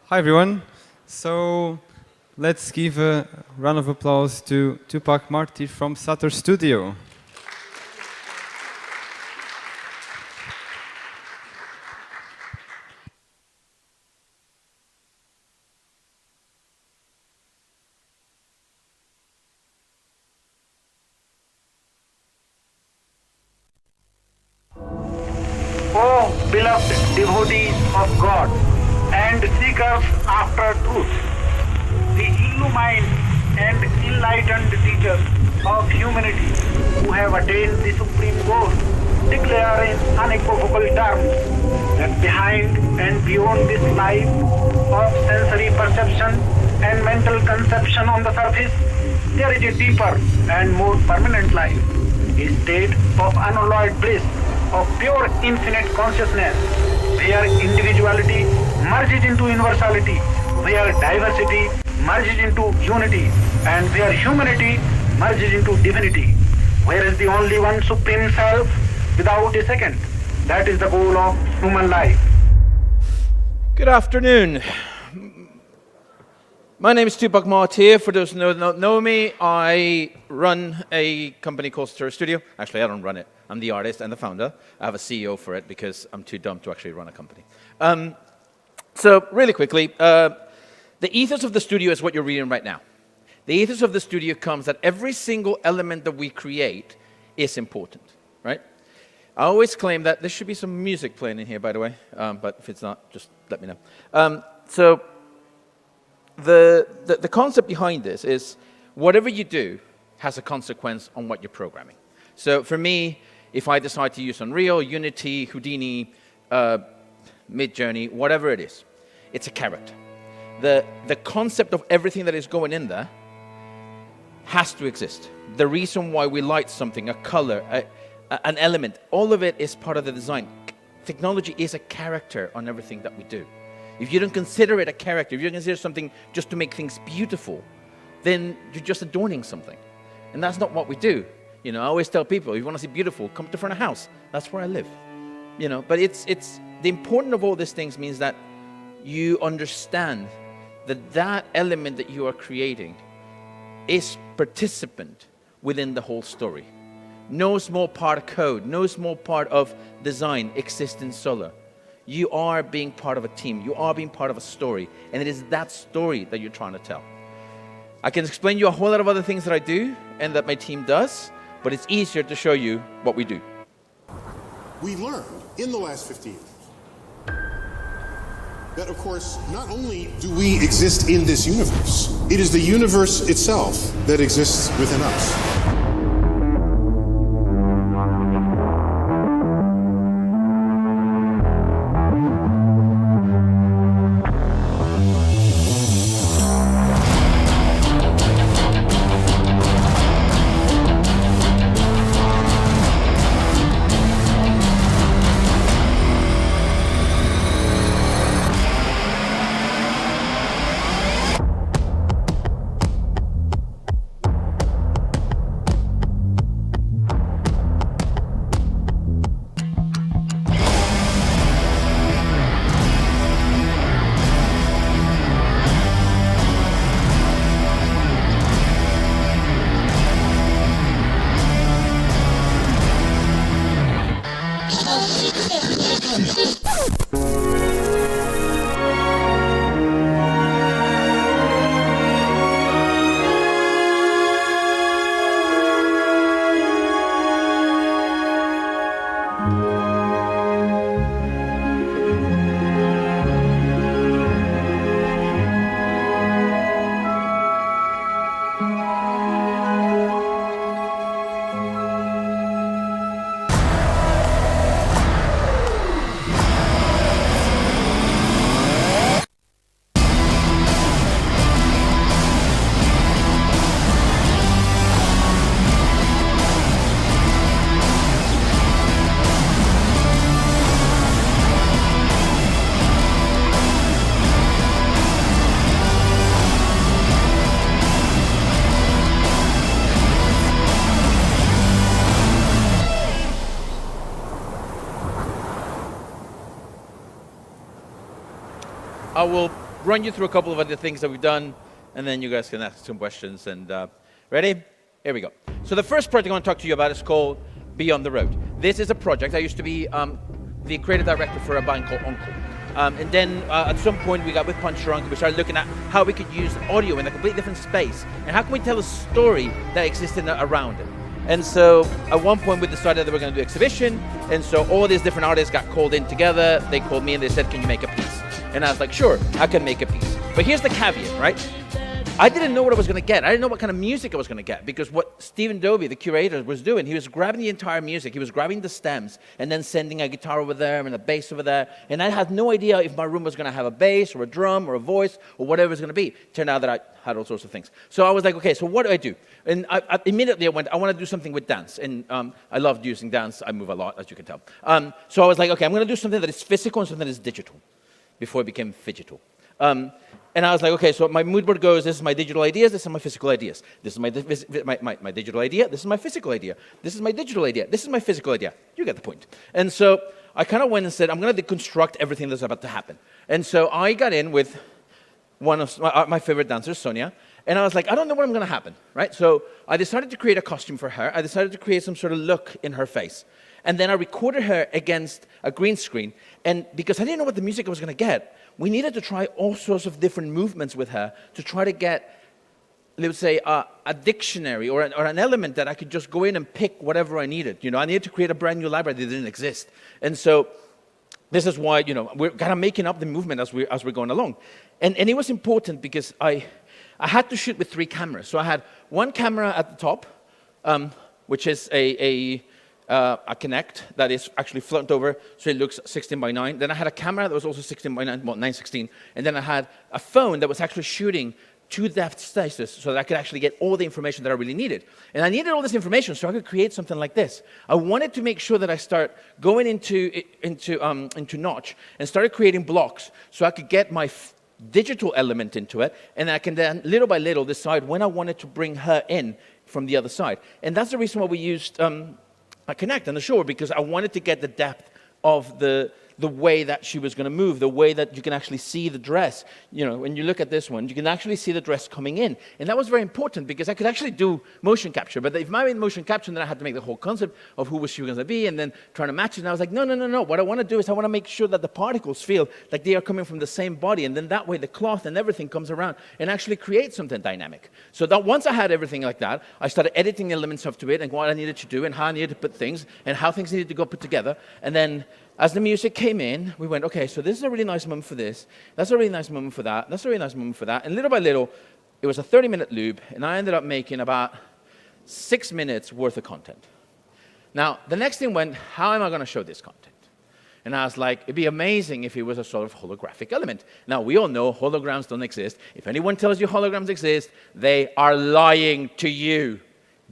Hi everyone. So let's give a round of applause to Tupac Martir from Sutter Studio. O beloved devotees of God and seekers after truth, the illumined and enlightened teachers of humanity who have attained the supreme goal, declare in unequivocal terms that behind and beyond this life of sensory perception and mental conception on the surface, there is a deeper and more permanent life, a state of unalloyed bliss, of pure infinite consciousness, where individuality merges into universality, where diversity merges into unity, and where humanity merges into divinity, where is the only one supreme self without a second. That is the goal of human life. Good afternoon. My name is Tupac Martir. For those who don't know me, I run a company called Stir Studio. Actually, I don't run it. I'm the artist and the founder. I have a CEO for it because I'm too dumb to actually run a company. So really quickly, the ethos of the studio is what you're reading right now. The ethos of the studio comes that every single element that we create is important, right? I always claim that there should be some music playing in here, by the way, but if it's not, just let me know. So the concept behind this is whatever you do has a consequence on what you're programming. So for me, if I decide to use Unreal, Unity, Houdini, Midjourney, whatever it is, it's a character. The concept of everything that is going in there has to exist. The reason why we light something, a color, an element, all of it is part of the design. Technology is a character on everything that we do. If you don't consider it a character, if you consider something just to make things beautiful, then you're just adorning something. And that's not what we do. You know, I always tell people, if you want to see beautiful, come to front of house. That's where I live. You know, but it's the important of all these things means that you understand that that element that you are creating is participant within the whole story. No small part of code, no small part of design exists in solo. You are being part of a team. You are being part of a story. And it is that story that you're trying to tell. I can explain you a whole lot of other things that I do and that my team does, but it's easier to show you what we do. We learned in the last 50 years that, of course, not only do we exist in this universe, it is the universe itself that exists within us. I will run you through a couple of other things that we've done, and then you guys can ask some questions. And ready? Here we go. So the first project I want to talk to you about is called Beyond the Road. This is a project. I used to be the creative director for a band called Uncle. And then at some point we got with Punch Drunk, we started looking at how we could use audio in a completely different space, and how can we tell a story that existed around it. And so at one point we decided that we're going to do exhibition, and so all these different artists got called in together. They called me and they said, can you make a piece? And I was like, sure, I can make a piece. But here's the caveat, right? I didn't know what I was going to get. I didn't know what kind of music I was going to get, because what Stephen Dobie, the curator, was doing, he was grabbing the entire music, he was grabbing the stems, and then sending a guitar over there and a bass over there, and I had no idea if my room was going to have a bass or a drum or a voice or whatever it was going to be. Turned out that I had all sorts of things. So I was like, okay, so what do I do? And immediately I went, I want to do something with dance, and I loved using dance. I move a lot, as you can tell. So I was like, okay, I'm going to do something that is physical and something that is digital, before it became phygital. And I was like, okay, so my mood board goes, this is my digital ideas, this is my physical ideas. This is my digital idea, this is my physical idea. This is my digital idea, this is my physical idea. You get the point. And so I kind of went and said, I'm going to deconstruct everything that's about to happen. And so I got in with one of my favorite dancers, Sonia, and I was like, I don't know what I'm going to happen, right? So I decided to create a costume for her. I decided to create some sort of look in her face. And then I recorded her against a green screen. And because I didn't know what the music I was going to get, we needed to try all sorts of different movements with her to try to get, let's say, a dictionary or an element that I could just go in and pick whatever I needed. You know, I needed to create a brand new library that didn't exist. And so this is why, you know, we're kind of making up the movement as we're going along. And it was important because I had to shoot with 3 cameras. So I had one camera at the top, which is a Connect that is actually flipped over, so it looks 16 by 9. Then I had a camera that was also 16 by 9, well, 916. And then I had a phone that was actually shooting 2 depth stages, so that I could actually get all the information that I really needed. And I needed all this information so I could create something like this. I wanted to make sure that I start going into Notch and started creating blocks so I could get my digital element into it, and I can then, little by little, decide when I wanted to bring her in from the other side. And that's the reason why we used a Connect on the shore, because I wanted to get the depth of the way that she was going to move, the way that you can actually see the dress. You know, when you look at this one, you can actually see the dress coming in. And that was very important, because I could actually do motion capture. But if I made motion capture, then I had to make the whole concept of who was she going to be, and then trying to match it. And I was like, no. What I want to do is I want to make sure that the particles feel like they are coming from the same body. And then that way the cloth and everything comes around and actually creates something dynamic. So that once I had everything like that, I started editing elements up to it and what I needed to do and how I needed to put things and how things needed to go put together. And then as the music came in, we went, okay, so this is a really nice moment for this. That's a really nice moment for that. That's a really nice moment for that. And little by little, it was a 30-minute loop, and I ended up making about 6 minutes worth of content. Now, the next thing went, how am I going to show this content? And I was like, it'd be amazing if it was a sort of holographic element. Now, we all know holograms don't exist. If anyone tells you holograms exist, they are lying to you.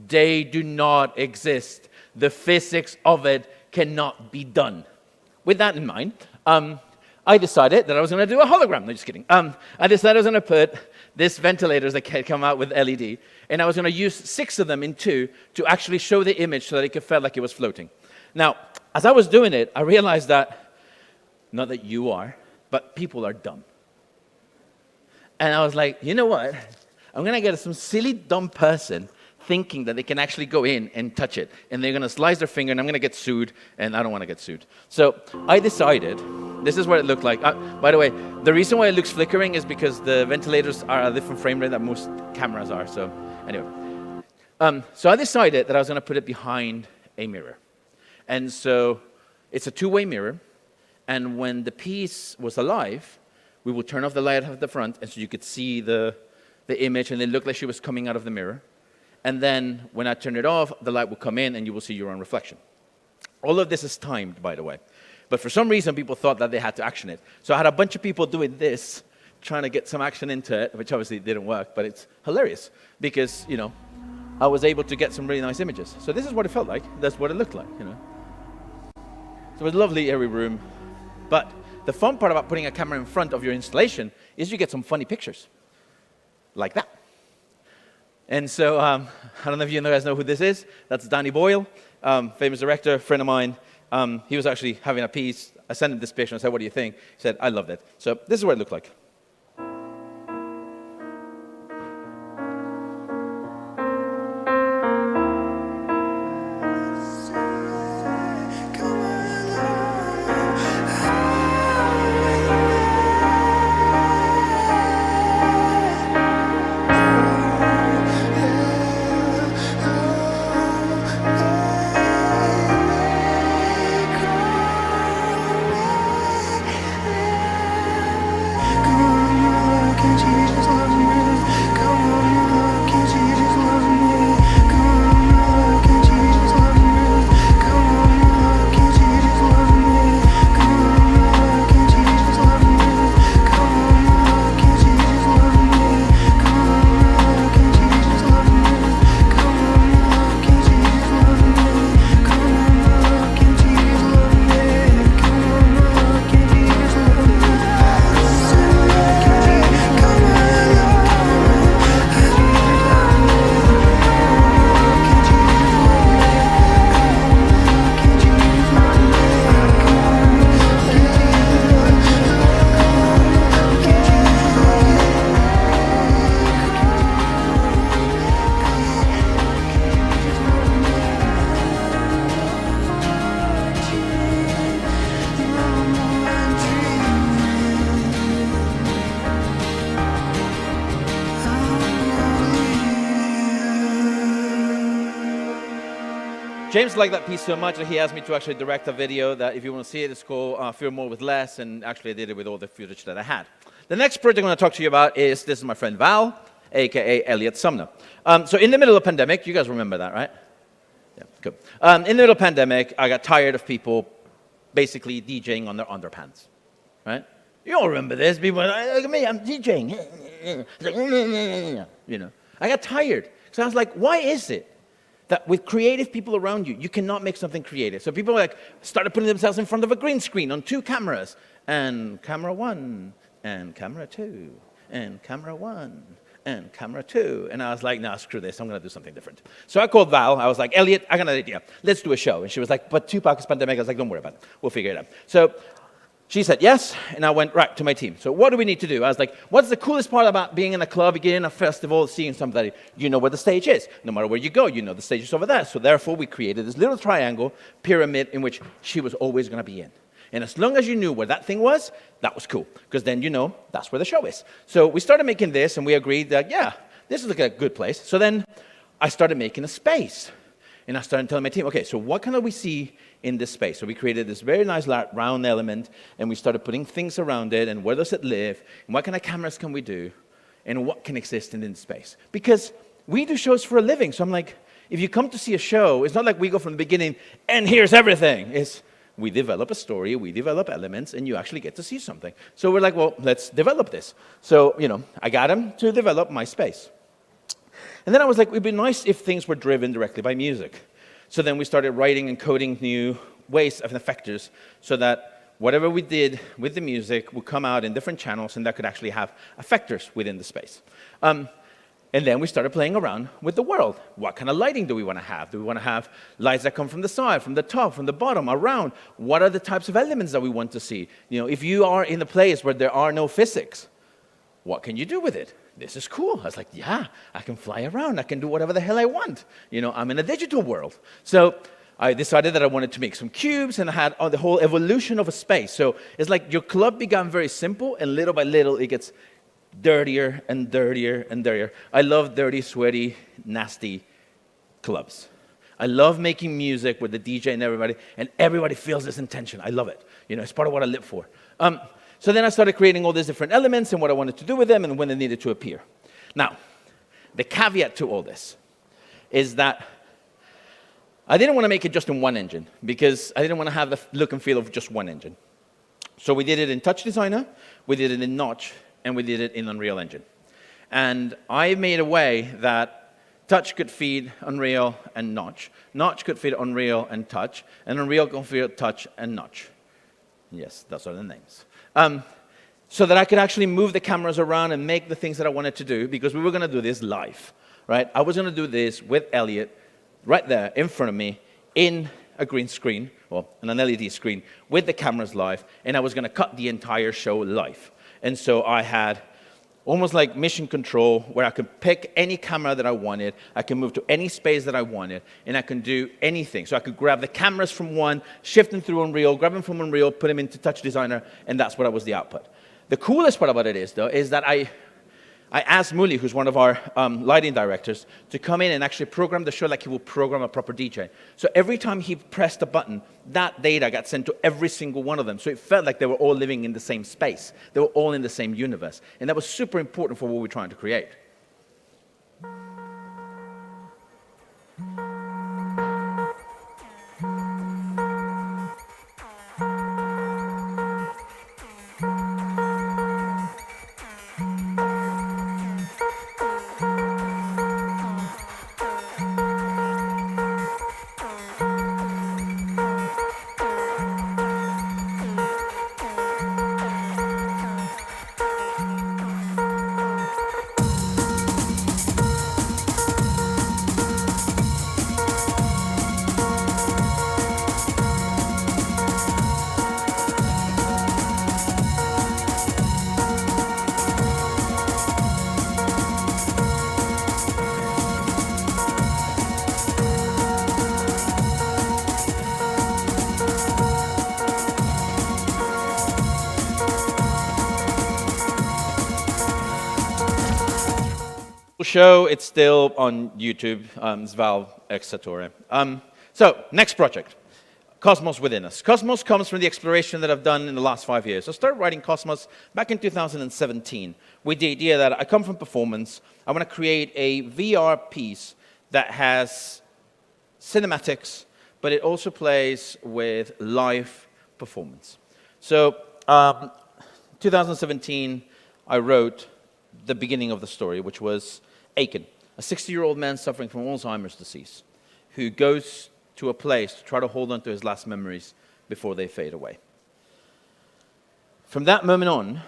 They do not exist. The physics of it cannot be done. With that in mind, I decided that I was going to do a hologram. No, just kidding. I decided I was going to put these ventilators that come out with LED, and I was going to use 6 of them in 2 to actually show the image so that it could feel like it was floating. Now, as I was doing it, I realized that, not that you are, but people are dumb. And I was like, you know what? I'm going to get some silly, dumb person thinking that they can actually go in and touch it. And they're going to slice their finger, and I'm going to get sued, and I don't want to get sued. So I decided, this is what it looked like. By the way, the reason why it looks flickering is because the ventilators are a different frame rate than most cameras are. So anyway. So I decided that I was going to put it behind a mirror. And so it's a 2-way mirror. And when the piece was alive, we would turn off the light at the front, and so you could see the image, and it looked like she was coming out of the mirror. And then when I turn it off, the light will come in and you will see your own reflection. All of this is timed, by the way. But for some reason, people thought that they had to action it. So I had a bunch of people doing this, trying to get some action into it, which obviously didn't work, but it's hilarious because, you know, I was able to get some really nice images. So this is what it felt like. That's what it looked like, you know. So it was a lovely, airy room. But the fun part about putting a camera in front of your installation is you get some funny pictures, like that. And so, I don't know if you guys know who this is. That's Danny Boyle, famous director, friend of mine. He was actually having a piece. I sent him this picture and I said, what do you think? He said, I loved it. So this is what it looked like. James liked that piece so much that he asked me to actually direct a video that if you want to see it, it's called Fear More with Less, and actually I did it with all the footage that I had. The next project I'm going to talk to you about is, this is my friend Val, a.k.a. Elliot Sumner. So in the middle of the pandemic, you guys remember that, right? Yeah, good. In the middle of the pandemic, I got tired of people basically DJing on their underpants, right? You all remember this. People are like, look at me, I'm DJing. You know, I got tired. So I was like, why is it that with creative people around you, you cannot make something creative? So people like started putting themselves in front of a green screen on 2 cameras, and camera 1, and camera 2, and camera 1, and camera 2. And I was like, no, screw this, I'm going to do something different. So I called Val. I was like, Elliot, I got an idea. Let's do a show. And she was like, but Tupac is pandemic. I was like, don't worry about it. We'll figure it out. So she said yes, and I went right to my team. So what do we need to do? I was like, what's the coolest part about being in a club, being in a festival, seeing somebody? You know where the stage is. No matter where you go, you know the stage is over there. So therefore, we created this little triangle pyramid in which she was always going to be in. And as long as you knew where that thing was, that was cool, because then you know that's where the show is. So we started making this, and we agreed that, yeah, this is like a good place. So then I started making a space. And I started telling my team, okay, so what can we see in this space? So we created this very nice round element, and we started putting things around it, and where does it live, and what kind of cameras can we do, and what can exist in this space? Because we do shows for a living. So I'm like, if you come to see a show, it's not like we go from the beginning, and here's everything. It's we develop a story, we develop elements, and you actually get to see something. So we're like, well, let's develop this. So, you know, I got him to develop my space. And then I was like, it would be nice if things were driven directly by music. So then we started writing and coding new ways of effectors so that whatever we did with the music would come out in different channels, and that could actually have effectors within the space. And then we started playing around with the world. What kind of lighting do we want to have? Do we want to have lights that come from the side, from the top, from the bottom, around? What are the types of elements that we want to see? You know, if you are in a place where there are no physics, what can you do with it? This is cool. I was like, yeah, I can fly around. I can do whatever the hell I want. You know, I'm in a digital world. So I decided that I wanted to make some cubes, and I had the whole evolution of a space. So it's like your club began very simple, and little by little it gets dirtier and dirtier and dirtier. I love dirty, sweaty, nasty clubs. I love making music with the DJ and everybody feels this intention. I love it. You know, it's part of what I live for. So then I started creating all these different elements and what I wanted to do with them and when they needed to appear. Now, the caveat to all this is that I didn't want to make it just in one engine, because I didn't want to have the look and feel of just one engine. So we did it in Touch Designer, we did it in Notch, and we did it in Unreal Engine. And I made a way that Touch could feed Unreal and Notch. Notch could feed Unreal and Touch, and Unreal could feed Touch and Notch. Yes, those are the names. So that I could actually move the cameras around and make the things that I wanted to do, because we were going to do this live, right? I was going to do this with Elliot right there in front of me in a green screen, well, an LED screen, with the cameras live, and I was going to cut the entire show live. And so I had almost like mission control, where I could pick any camera that I wanted, I can move to any space that I wanted, and I can do anything. So I could grab the cameras from one, shift them through Unreal, grab them from Unreal, put them into Touch Designer, and that's what was the output. The coolest part about it is, though, is that I asked Muli, who's one of our lighting directors, to come in and actually program the show like he would program a proper DJ. So every time he pressed a button, that data got sent to every single one of them. So it felt like they were all living in the same space. They were all in the same universe. And that was super important for what we were trying to create. Show, it's still on YouTube. It's Valve X Satori. So, next project, Cosmos Within Us. Cosmos comes from the exploration that I've done in the last 5 years. I started writing Cosmos back in 2017 with the idea that I come from performance. I want to create a VR piece that has cinematics, but it also plays with live performance. So, 2017, I wrote the beginning of the story, which was Aiken, a 60-year-old man suffering from Alzheimer's disease, who goes to a place to try to hold on to his last memories before they fade away. From that moment on,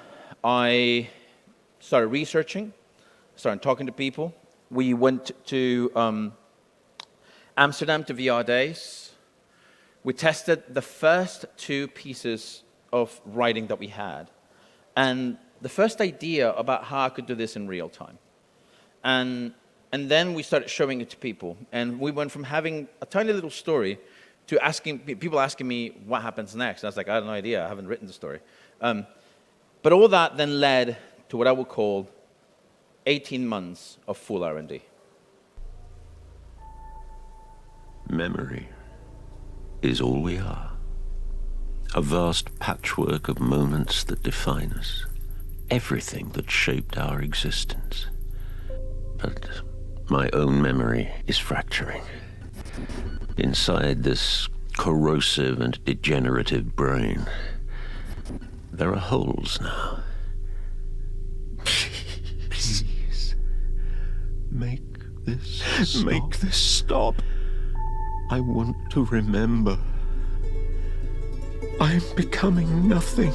I started researching, started talking to people. We went to Amsterdam to VR Days. We tested the first 2 pieces of writing that we had, and the first idea about how I could do this in real time. And then we started showing it to people, and we went from having a tiny little story to people asking me what happens next. I was like, I have no idea, I haven't written the story. But all that then led to what I would call 18 months of full R&D. Memory is all we are. A vast patchwork of moments that define us. Everything that shaped our existence. But my own memory is fracturing. Inside this corrosive and degenerative brain, there are holes now. Please, make this stop. I want to remember. I am becoming nothing.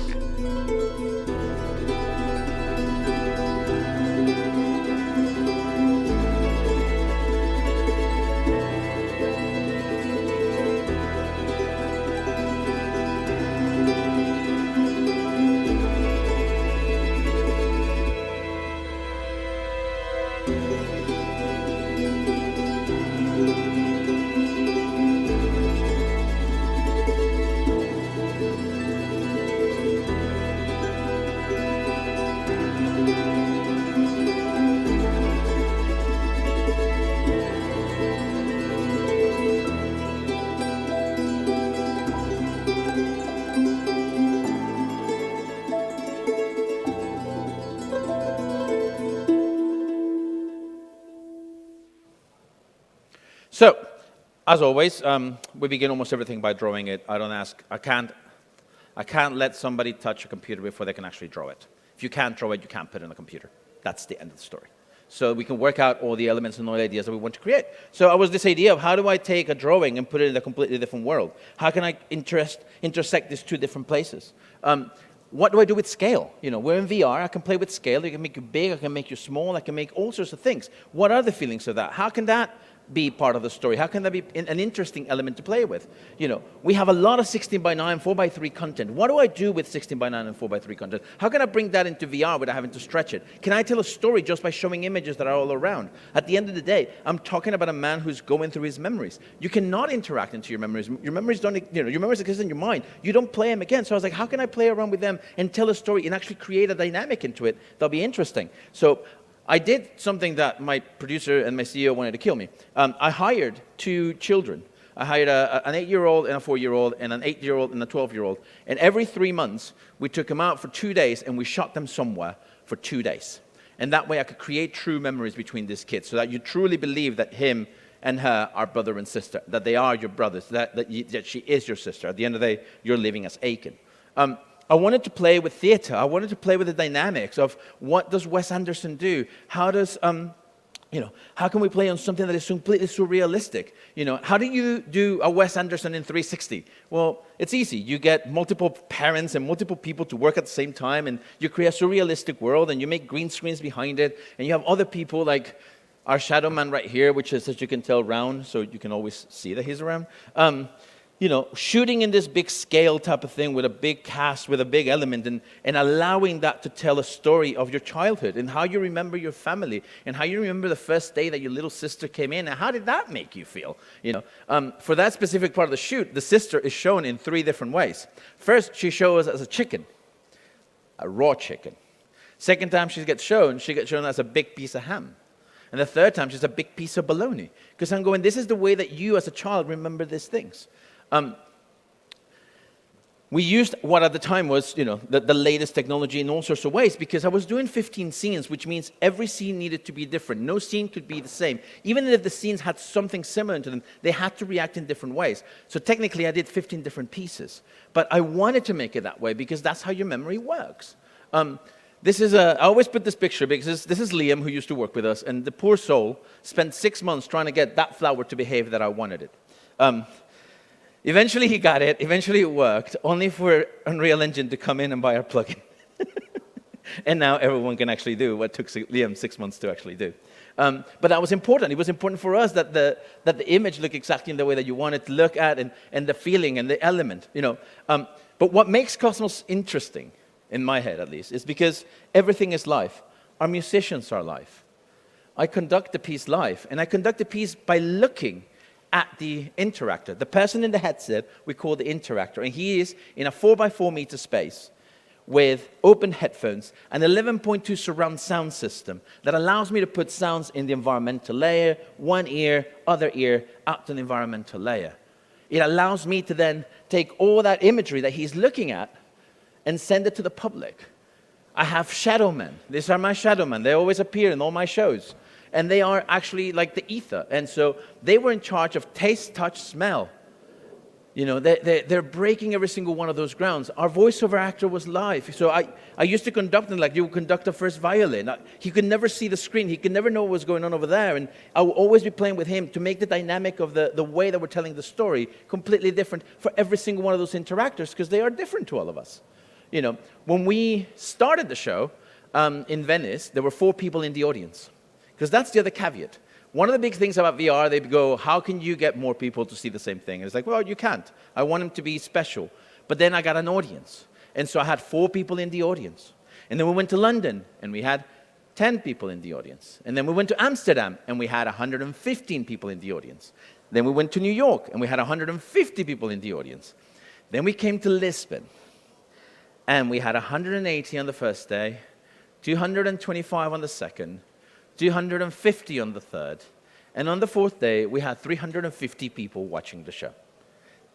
So, as always, we begin almost everything by drawing it. I can't let somebody touch a computer before they can actually draw it. If you can't draw it, you can't put it on a computer. That's the end of the story. So we can work out all the elements and all the ideas that we want to create. So I was this idea of how do I take a drawing and put it in a completely different world? How can I intersect these 2 different places? What do I do with scale? You know, we're in VR, I can play with scale. I can make you big, I can make you small, I can make all sorts of things. What are the feelings of that? How can that be part of the story? How can that be an interesting element to play with? You know, we have a lot of 16 by 9, 4 by 3 content. What do I do with 16 by 9 and 4 by 3 content? How can I bring that into VR without having to stretch it? Can I tell a story just by showing images that are all around? At the end of the day, I'm talking about a man who's going through his memories. You cannot interact into your memories. Your memories don't, you know, your memories exist in your mind. You don't play them again. So I was like, how can I play around with them and tell a story and actually create a dynamic into it that'll be interesting? So I did something that my producer and my CEO wanted to kill me. I hired 2 children. I hired an 8-year-old and a 4-year-old and an 8-year-old and a 12-year-old. And every 3 months, we took them out for 2 days and we shot them somewhere for 2 days. And that way I could create true memories between these kids so that you truly believe that him and her are brother and sister, that they are your brothers, that she is your sister. At the end of the day, you're living as Aiken. I wanted to play with theater. I wanted to play with the dynamics of what does Wes Anderson do? How does, how can we play on something that is completely surrealistic? You know, how do you do a Wes Anderson in 360? Well, it's easy. You get multiple parents and multiple people to work at the same time, and you create a surrealistic world, and you make green screens behind it, and you have other people like our shadow man right here, which is, as you can tell, round, so you can always see that he's around. You know, shooting in this big scale type of thing with a big cast, with a big element, and allowing that to tell a story of your childhood and how you remember your family and how you remember the first day that your little sister came in and how did that make you feel? You know, for that specific part of the shoot, the sister is shown in 3 different ways. First, she shows as a chicken, a raw chicken. Second time she gets shown as a big piece of ham. And the third time, just a big piece of baloney. Because I'm going, this is the way that you as a child remember these things. We used what at the time was, the latest technology in all sorts of ways, because I was doing 15 scenes, which means every scene needed to be different. No scene could be the same. Even if the scenes had something similar to them, they had to react in different ways. So technically, I did 15 different pieces. But I wanted to make it that way, because that's how your memory works. I always put this picture, because this is Liam, who used to work with us, and the poor soul spent 6 months trying to get that flower to behave that I wanted it. Eventually he got it, eventually it worked, only for Unreal Engine to come in and buy our plugin. And now everyone can actually do what took Liam 6 months to actually do. But that was important. It was important for us that the image looked exactly in the way that you want it to look at, and the feeling and the element. But what makes Cosmos interesting, in my head at least, is because everything is live. Our musicians are live. I conduct the piece live, and I conduct the piece by looking at the interactor. The person in the headset, we call the interactor, and he is in a 4x4 meter space with open headphones, an 11.2 surround sound system that allows me to put sounds in the environmental layer, one ear, other ear, out to the environmental layer. It allows me to then take all that imagery that he's looking at and send it to the public. I have shadow men. These are my shadow men. They always appear in all my shows. And they are actually like the ether. And so they were in charge of taste, touch, smell. They're breaking every single one of those grounds. Our voiceover actor was live. So I used to conduct him like you would conduct a first violin. He could never see the screen. He could never know what was going on over there. And I would always be playing with him to make the dynamic of the way that we're telling the story completely different for every single one of those interactors, because they are different to all of us. When we started the show in Venice, there were 4 people in the audience. Because that's the other caveat. One of the big things about VR, they go, how can you get more people to see the same thing? And it's like, well, you can't. I want them to be special. But then I got an audience. And so I had 4 people in the audience. And then we went to London, and we had 10 people in the audience. And then we went to Amsterdam, and we had 115 people in the audience. Then we went to New York, and we had 150 people in the audience. Then we came to Lisbon, and we had 180 on the first day, 225 on the second, 250 on the third, and on the fourth day, we had 350 people watching the show.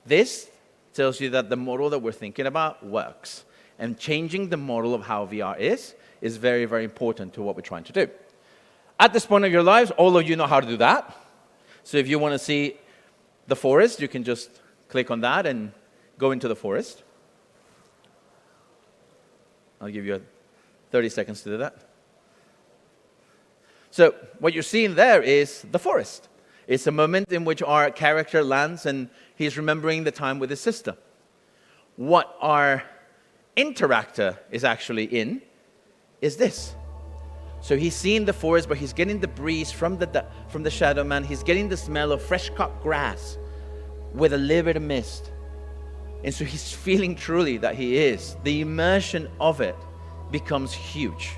This tells you that the model that we're thinking about works, and changing the model of how VR is very, very important to what we're trying to do. At this point of your lives, all of you know how to do that. So if you want to see the forest, you can just click on that and go into the forest. I'll give you 30 seconds to do that. So what you're seeing there is the forest. It's a moment in which our character lands and he's remembering the time with his sister. What our interactor is actually in is this. So he's seeing the forest, but he's getting the breeze from the shadow man. He's getting the smell of fresh cut grass with a little bit of mist. And so he's feeling truly that he is. The immersion of it becomes huge.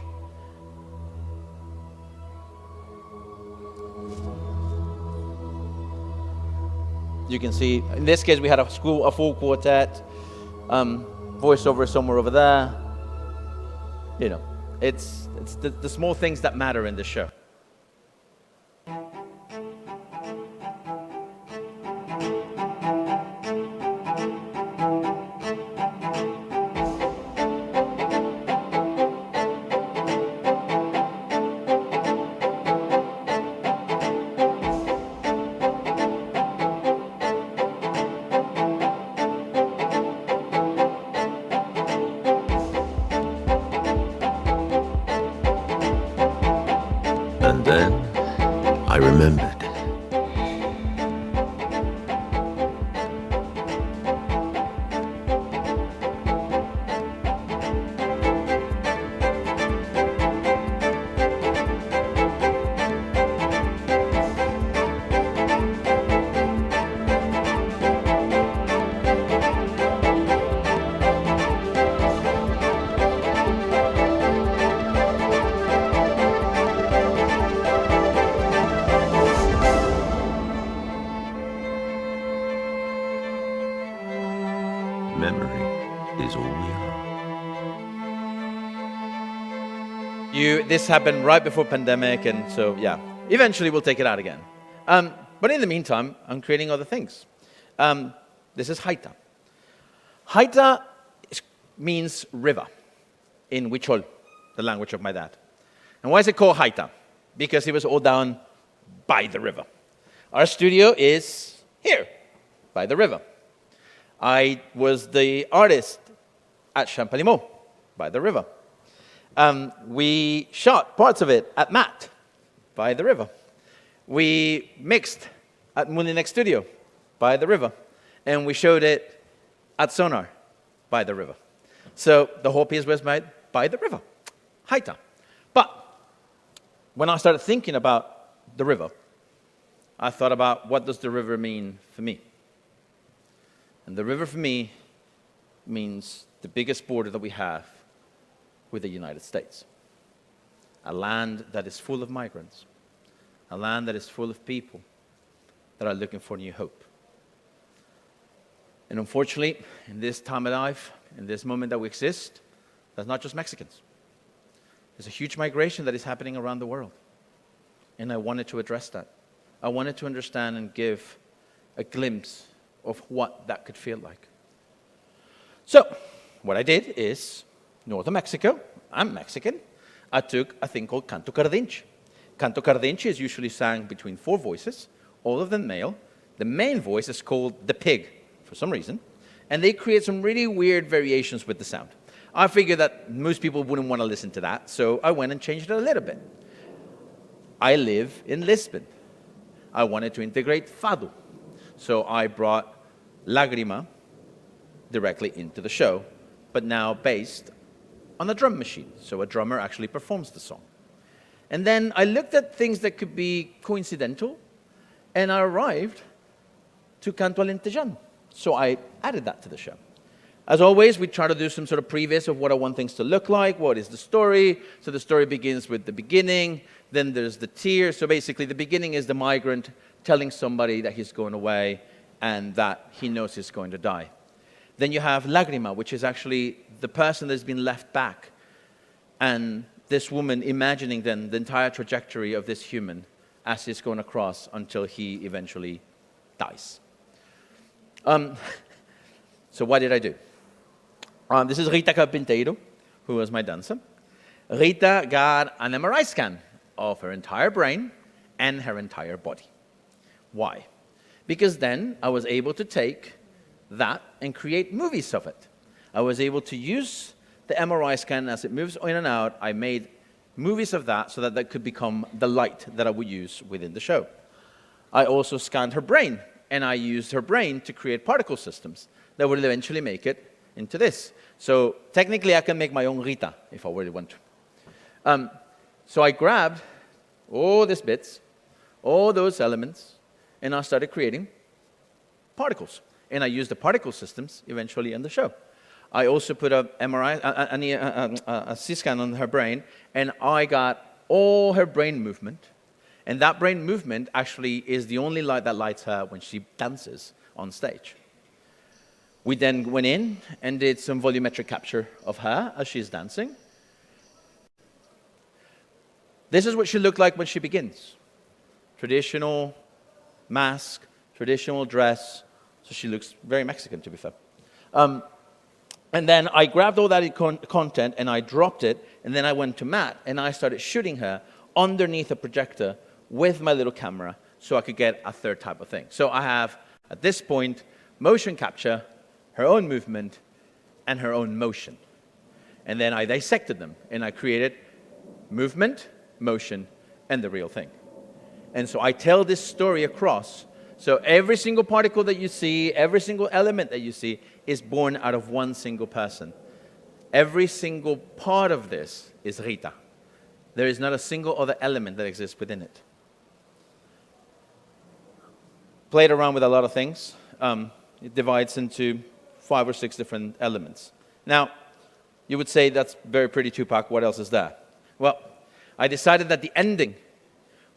You can see, in this case, we had a full quartet, voiceover somewhere over there. It's the small things that matter in the show. And then I remembered. Memory is all we are. This happened right before pandemic, and so yeah, Eventually, we'll take it out again. But in the meantime, I'm creating other things. This is Haita. Haita means river in Huichol, the language of my dad. And why is it called Haita? Because it was all down by the river. Our studio is here, by the river. I was the artist at Champalimaud, by the river. We shot parts of it at Matt, by the river. We mixed at Mulinex Studio, by the river. And we showed it at Sonar, by the river. So the whole piece was made by the river, Haita. But when I started thinking about the river, I thought about what does the river mean for me? And the river for me means the biggest border that we have with the United States. A land that is full of migrants. A land that is full of people that are looking for new hope. And unfortunately, in this time of life, in this moment that we exist, that's not just Mexicans. There's a huge migration that is happening around the world. And I wanted to address that. I wanted to understand and give a glimpse of what that could feel like. So, what I did is, north of Mexico, I'm Mexican, I took a thing called Canto Cardinche. Canto Cardinche is usually sang between 4 voices, all of them male. The main voice is called the pig, for some reason, and they create some really weird variations with the sound. I figured that most people wouldn't want to listen to that, so I went and changed it a little bit. I live in Lisbon. I wanted to integrate fado, so I brought Lágrima directly into the show, but now based on a drum machine, so a drummer actually performs the song. And then I looked at things that could be coincidental, and I arrived to Canto Alentejano. So I added that to the show. As always, we try to do some sort of previs of what I want things to look like, what is the story. So the story begins with the beginning, then there's the tear. So basically the beginning is the migrant telling somebody that he's going away and that he knows he's going to die. Then you have Lágrima, which is actually the person that's been left back, and this woman imagining then the entire trajectory of this human as he's going across until he eventually dies. So what did I do? This is Rita Carpinteiro, who was my dancer. Rita got an MRI scan of her entire brain and her entire body. Why? Because then I was able to take that and create movies of it. I was able to use the MRI scan as it moves in and out. I made movies of that so that that could become the light that I would use within the show. I also scanned her brain, and I used her brain to create particle systems that would eventually make it into this. So technically, I can make my own Rita if I really want to. So I grabbed all these bits, all those elements, and I started creating particles. And I used the particle systems eventually in the show. I also put a MRI, a CT scan on her brain, and I got all her brain movement. And that brain movement actually is the only light that lights her when she dances on stage. We then went in and did some volumetric capture of her as she's dancing. This is what she looked like when she begins. Traditional mask, traditional dress. So she looks very Mexican, to be fair. And then I grabbed all that content and I dropped it, and then I went to Matt and I started shooting her underneath a projector with my little camera so I could get a third type of thing. So I have, at this point, motion capture, her own movement, and her own motion. And then I dissected them and I created movement, motion, and the real thing. And so I tell this story across. So every single particle that you see, every single element that you see is born out of one single person. Every single part of this is Rita. There is not a single other element that exists within it. Played around with a lot of things. It divides into 5 or 6 different elements. Now, you would say that's very pretty, Tupac. What else is there? Well, I decided that the ending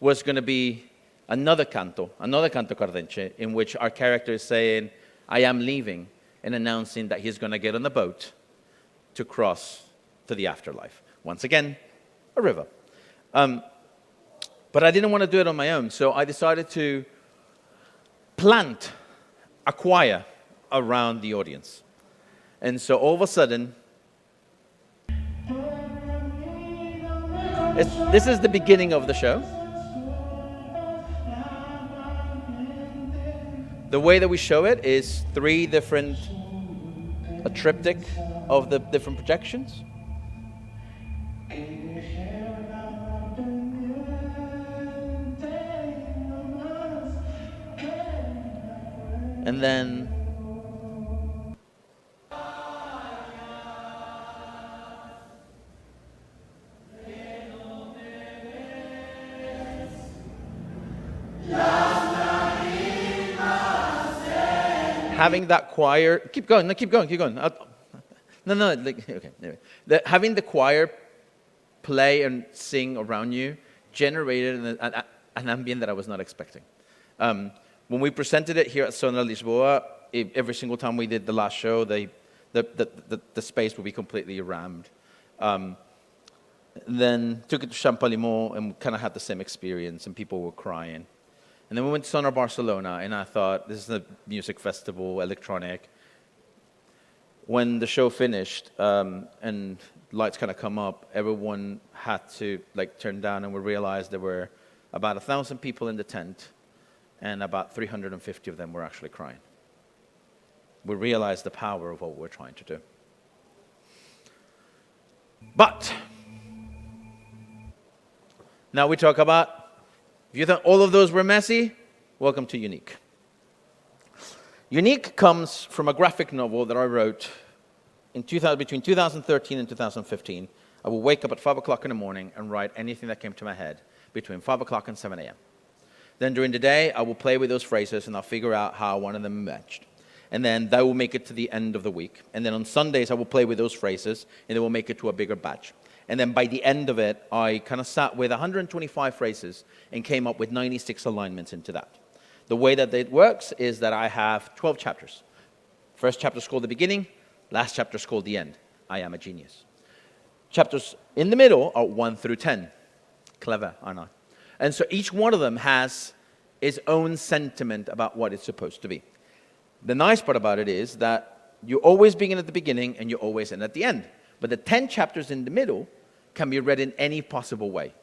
was going to be another canto Cardinche, in which our character is saying, I am leaving, and announcing that he's going to get on the boat to cross to the afterlife. Once again, a river. But I didn't want to do it on my own, so I decided to plant a choir around the audience. And so all of a sudden, this is the beginning of the show. The way that we show it is a triptych of the different projections. And then having that choir, keep going. Okay. Anyway. Having the choir play and sing around you generated an ambient that I was not expecting. When we presented it here at Sona Lisboa, every single time we did the last show, the space would be completely rammed. Then took it to Champalimau and kind of had the same experience, and people were crying. And then we went to Sonar Barcelona, and I thought, this is a music festival, electronic. When the show finished and lights kind of come up, everyone had to turn down, and we realized there were about 1,000 people in the tent, and about 350 of them were actually crying. We realized the power of what we're trying to do. But now we talk about, if you thought all of those were messy, welcome to Unique. Unique comes from a graphic novel that I wrote between 2013 and 2015. I will wake up at 5 o'clock in the morning and write anything that came to my head between 5 o'clock and 7 a.m. Then during the day, I will play with those phrases and I'll figure out how one of them matched. And then that will make it to the end of the week. And then on Sundays, I will play with those phrases and they will make it to a bigger batch. And then by the end of it, I kind of sat with 125 phrases and came up with 96 alignments into that. The way that it works is that I have 12 chapters. First chapter is called the beginning, last chapter is called the end. I am a genius. Chapters in the middle are 1 through 10. Clever, aren't I? And so each one of them has its own sentiment about what it's supposed to be. The nice part about it is that you always begin at the beginning and you always end at the end. But the 10 chapters in the middle can be read in any possible way.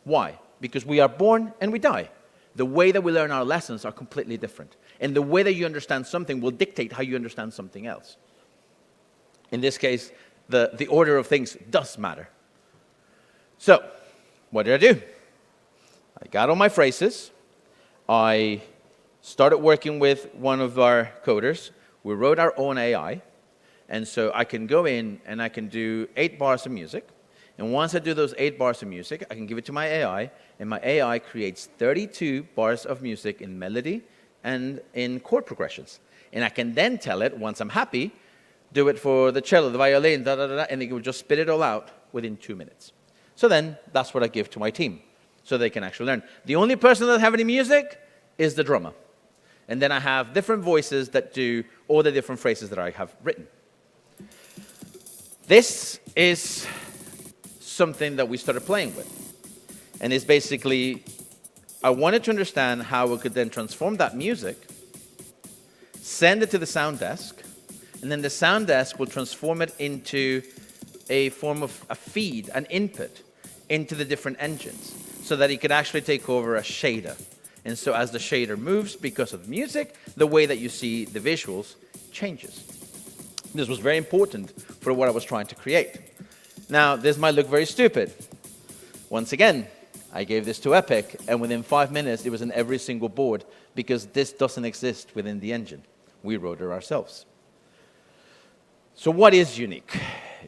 Why? Because we are born and we die. The way that we learn our lessons are completely different. And the way that you understand something will dictate how you understand something else. In this case, the order of things does matter. So, what did I do? I got all my phrases. I started working with one of our coders. We wrote our own AI. And so I can go in and I can do 8 bars of music. And once I do those 8 bars of music, I can give it to my AI. And my AI creates 32 bars of music in melody and in chord progressions. And I can then tell it, once I'm happy, do it for the cello, the violin, and it will just spit it all out within 2 minutes. So then that's what I give to my team, so they can actually learn. The only person that doesn't have any music is the drummer. And then I have different voices that do all the different phrases that I have written. This is something that we started playing with. And it's basically, I wanted to understand how we could then transform that music, send it to the sound desk, and then the sound desk will transform it into a form of a feed, an input, into the different engines, so that it could actually take over a shader. And so as the shader moves, because of the music, the way that you see the visuals changes. This was very important for what I was trying to create. Now, this might look very stupid. Once again, I gave this to Epic, and within 5 minutes, it was in every single board, because this doesn't exist within the engine. We wrote it ourselves. So what is Unique?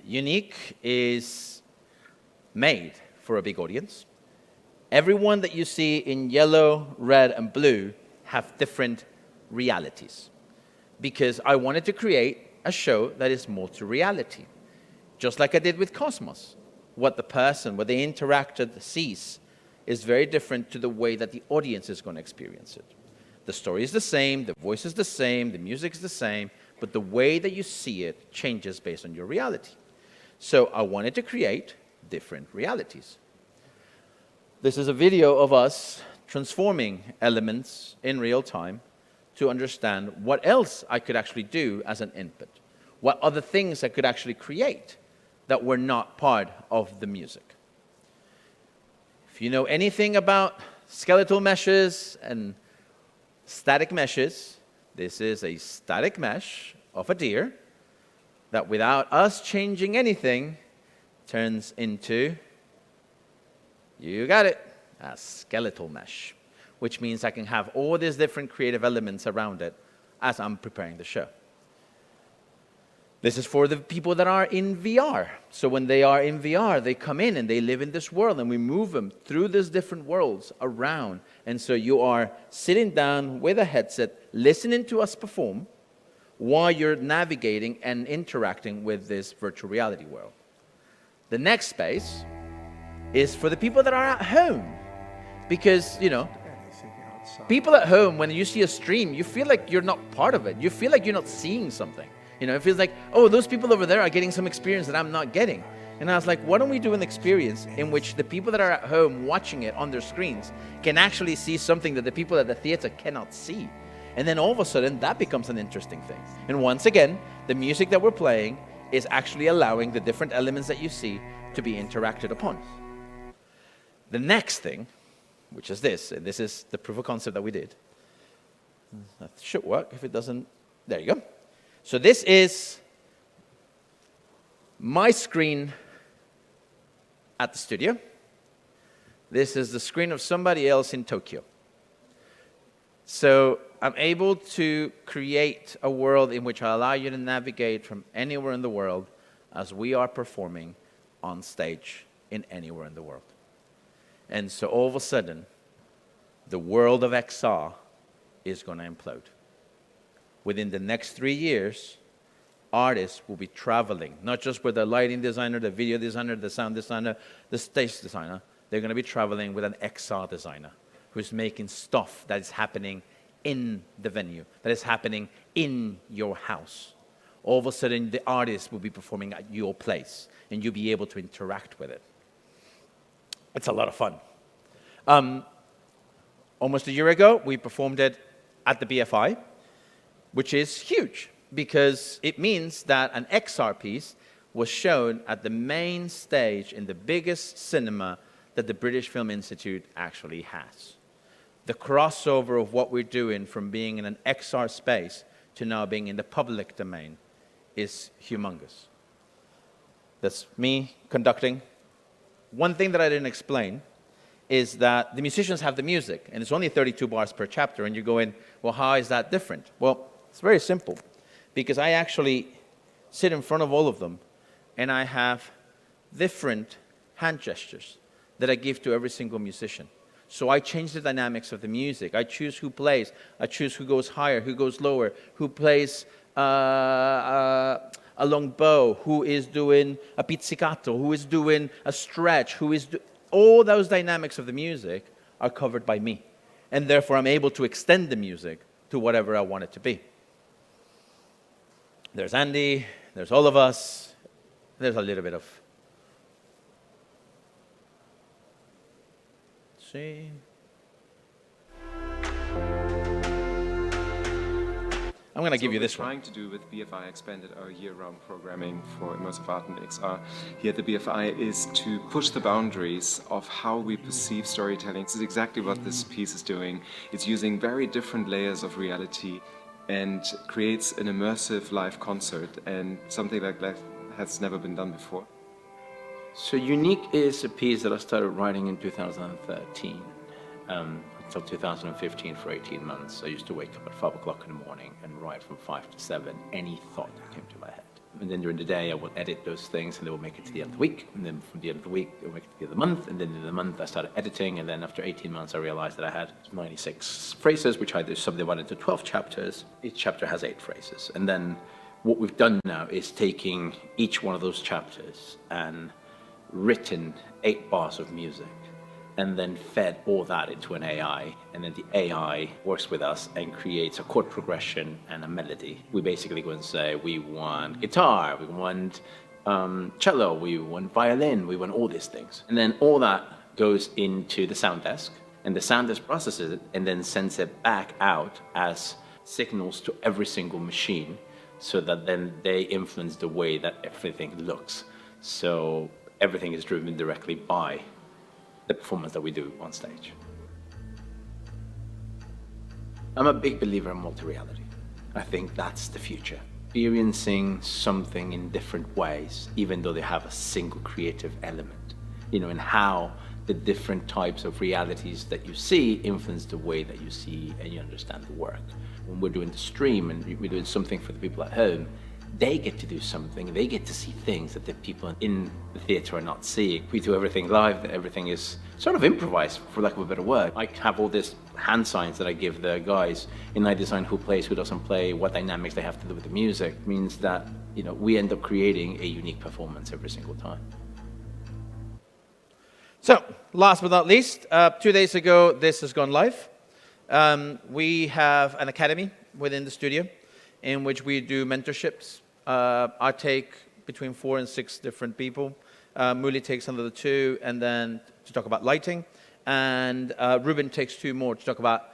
Unique is made for a big audience. Everyone that you see in yellow, red, and blue have different realities, because I wanted to create a show that is multi-reality. Just like I did with Cosmos. What the person, what they interacted, sees is very different to the way that the audience is going to experience it. The story is the same, the voice is the same, the music is the same, but the way that you see it changes based on your reality. So I wanted to create different realities. This is a video of us transforming elements in real time to understand what else I could actually do as an input, what other things I could actually create that were not part of the music. If you know anything about skeletal meshes and static meshes, this is a static mesh of a deer that without us changing anything turns into, you got it, a skeletal mesh, which means I can have all these different creative elements around it as I'm preparing the show. This is for the people that are in VR. So when they are in VR, they come in and they live in this world, and we move them through these different worlds around. And so you are sitting down with a headset, listening to us perform, while you're navigating and interacting with this virtual reality world. The next space is for the people that are at home. Because, you know, people at home, when you see a stream, you feel like you're not part of it. You feel like you're not seeing something. You know, it feels like, oh, those people over there are getting some experience that I'm not getting. And I was like, why don't we do an experience in which the people that are at home watching it on their screens can actually see something that the people at the theater cannot see? And then all of a sudden, that becomes an interesting thing. And once again, the music that we're playing is actually allowing the different elements that you see to be interacted upon. The next thing, which is this, and this is the proof of concept that we did. That should work. If it doesn't, there you go. So this is my screen at the studio. This is the screen of somebody else in Tokyo. So I'm able to create a world in which I allow you to navigate from anywhere in the world as we are performing on stage in anywhere in the world. And so all of a sudden, the world of XR is going to implode. Within the next 3 years, artists will be traveling, not just with the lighting designer, the video designer, the sound designer, the stage designer. They're going to be traveling with an XR designer who's making stuff that is happening in the venue, that is happening in your house. All of a sudden, the artist will be performing at your place, and you'll be able to interact with it. It's a lot of fun. Almost a year ago, we performed it at the BFI, which is huge because it means that an XR piece was shown at the main stage in the biggest cinema that the British Film Institute actually has. The crossover of what we're doing from being in an XR space to now being in the public domain is humongous. That's me conducting. One thing that I didn't explain is that the musicians have the music, and it's only 32 bars per chapter, and you're going, well, how is that different? Well, it's very simple, because I actually sit in front of all of them, and I have different hand gestures that I give to every single musician. So I change the dynamics of the music. I choose who plays. I choose who goes higher, who goes lower, who plays a long bow, who is doing a pizzicato, who is doing a stretch, all those dynamics of the music are covered by me. And therefore, I'm able to extend the music to whatever I want it to be. There's Andy, there's all of us, there's a little bit of... See? I'm going to give you this one. Trying to do with BFI expanded our year-round programming for immersive art and XR here at the BFI is to push the boundaries of how we perceive storytelling. This is exactly what this piece is doing. It's using very different layers of reality and creates an immersive live concert, and something like that has never been done before. So Unique is a piece that I started writing in 2013. Until 2015 for 18 months. I used to wake up at 5 o'clock in the morning and write from 5 to 7 any thought that came to my head. And then during the day I would edit those things and they would make it to the end of the week. And then from the end of the week, they would make it to the end of the month. And then in the month I started editing. And then after 18 months I realized that I had 96 phrases, which I subdivided into 12 chapters. Each chapter has 8 phrases. And then what we've done now is taking each one of those chapters and written 8 bars of music, and then fed all that into an AI, and then the AI works with us and creates a chord progression and a melody. We basically go and say, we want guitar, we want cello, we want violin, we want all these things. And then all that goes into the sound desk, and the sound desk processes it and then sends it back out as signals to every single machine, so that then they influence the way that everything looks. So everything is driven directly by the performance that we do on stage. I'm a big believer in multi-reality. I think that's the future. Experiencing something in different ways, even though they have a single creative element, and how the different types of realities that you see influence the way that you see and you understand the work. When we're doing the stream and we're doing something for the people at home, they get to do something, they get to see things that the people in the theater are not seeing. We do everything live, everything is sort of improvised, for lack of a better word. I have all these hand signs that I give the guys, and I design who plays, who doesn't play, what dynamics they have to do with the music. It means that, we end up creating a unique performance every single time. So, last but not least, 2 days ago, this has gone live. We have an academy within the studio in which we do mentorships. I take between 4 and 6 different people. Muli takes another 2, and then to talk about lighting. And Ruben takes 2 more to talk about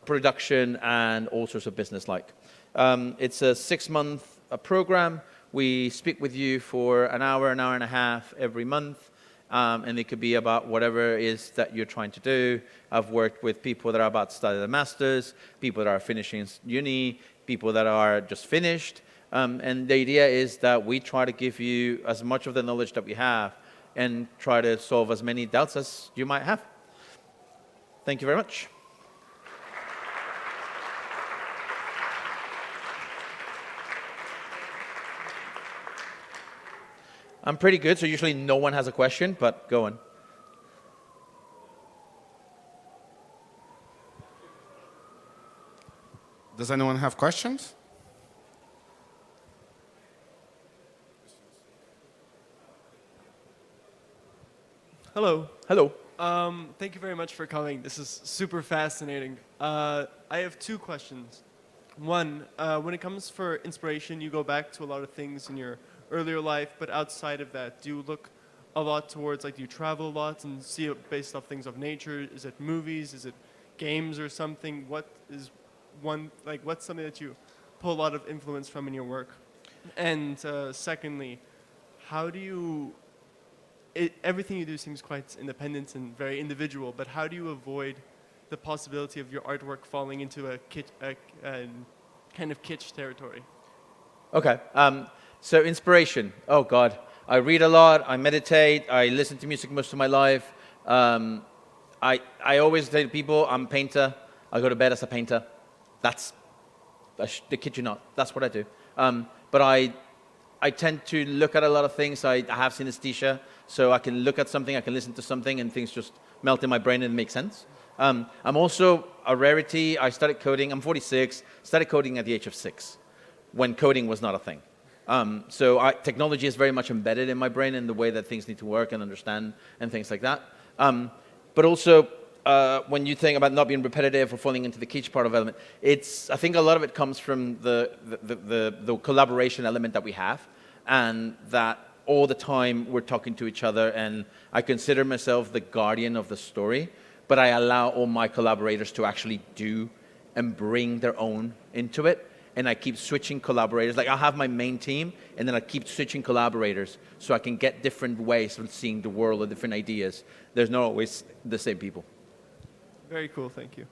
production and all sorts of business like. It's a 6-month program. We speak with you for an hour and a half every month. And it could be about whatever it is that you're trying to do. I've worked with people that are about to study the masters, people that are finishing uni, people that are just finished. And the idea is that we try to give you as much of the knowledge that we have and try to solve as many doubts as you might have. Thank you very much. I'm pretty good, so usually no one has a question, but go on. Does anyone have questions? Hello. Hello. Thank you very much for coming. This is super fascinating. I have 2 questions. One, when it comes for inspiration, you go back to a lot of things in your earlier life, but outside of that, do you look a lot towards, do you travel a lot and see it based off things of nature? Is it movies? Is it games or something? What is what's something that you pull a lot of influence from in your work? And secondly, how do you, everything you do seems quite independent and very individual, but how do you avoid the possibility of your artwork falling into a kind of kitsch territory? Okay. So inspiration. Oh God, I read a lot. I meditate. I listen to music most of my life. I always say to people, I'm a painter. I go to bed as a painter. I kid you not. That's what I do. But I tend to look at a lot of things. I have synesthesia, so I can look at something, I can listen to something, and things just melt in my brain and make sense. I'm also a rarity. I started coding. I'm 46. Started coding at the age of 6, when coding was not a thing. So technology is very much embedded in my brain in the way that things need to work and understand and things like that. But also, when you think about not being repetitive or falling into the kitsch part of element, I think a lot of it comes from the collaboration element that we have, and that all the time we're talking to each other, and I consider myself the guardian of the story, but I allow all my collaborators to actually do and bring their own into it. And I keep switching collaborators. I'll have my main team, and then I keep switching collaborators so I can get different ways of seeing the world or different ideas. There's not always the same people. Very cool, thank you.